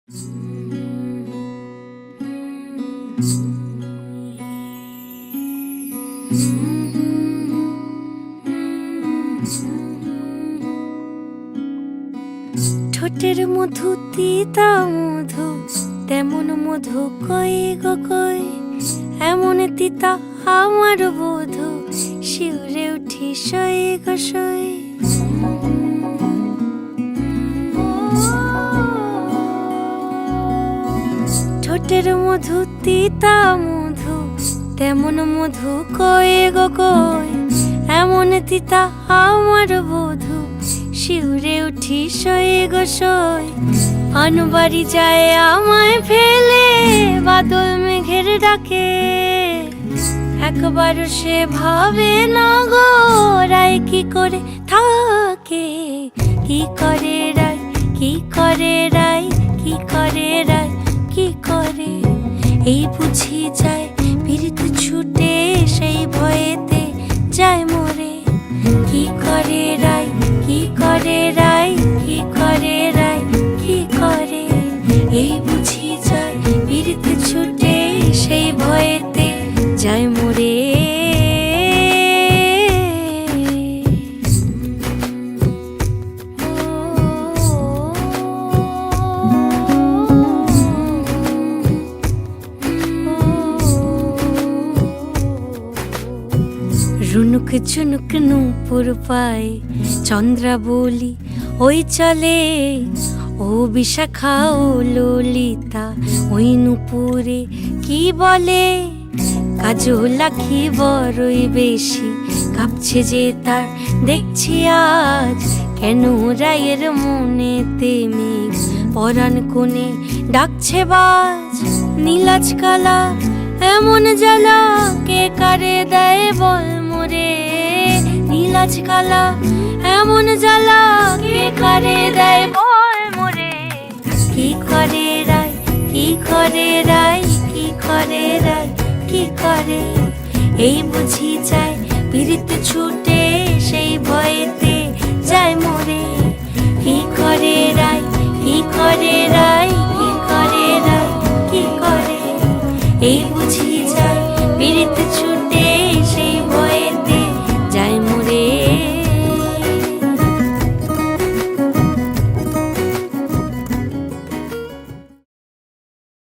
ঠোঁটের মধু তিতা মধু, তেমন মধু কই গো কই, এমন তিতা আমার বধু, শিউরে উঠি সই গো সই। ঠোঁটের মধু তিতা মধু, তেমন মধু কই গো কই, এমন তিতা আমার বধু, শিউরে উঠি সই গো সই। আনবাড়ি যায় আমায় ফেলে, বাদল মেঘের ডাকে, একবারও সে ভাবে না গো রায় কি করে থাকে। কি করে রায়, কি করে রায়, কি করে রায়, কি করে, এই বুঝি যায় পীড়িত ছুটে সেই ভয়েতে যায় মরে। কি করে রায়, কি করে রায়, কি করে রায়, কি করে, এই বুঝি যায় পীড়িত ছুটে সেই ভয়েতে যায় মরে। রুনুক ঝুনুক নূপুর পায়, চন্দ্রা বলি ওই চলে, ও বিশাখা ও ললিতা ওই নূপুরে কি বলে। কাজল আঁখি বড়ই বেশি কাঁপছে যে তার দেখছি আজ, কেন রায়ের মনেতে মেঘ পরাণ কোণে ডাকছে বাজ। নীলাজ কালা এমন জ্বালা কে কারে দেয় বল মোরে, নীলাজ কালা এমন জ্বালা কে কারে দেয় বল মোরে। কি করে রায়, কি করে রায়, কি করে রায়, কি করে, এই বুঝি যায় পীড়িত ছুটে সেই ভয়েতে যায় মরে। কি করে রায়, কি করে রায়, কি করে রায়, কি করে, এই বুঝি যায় পীড়িত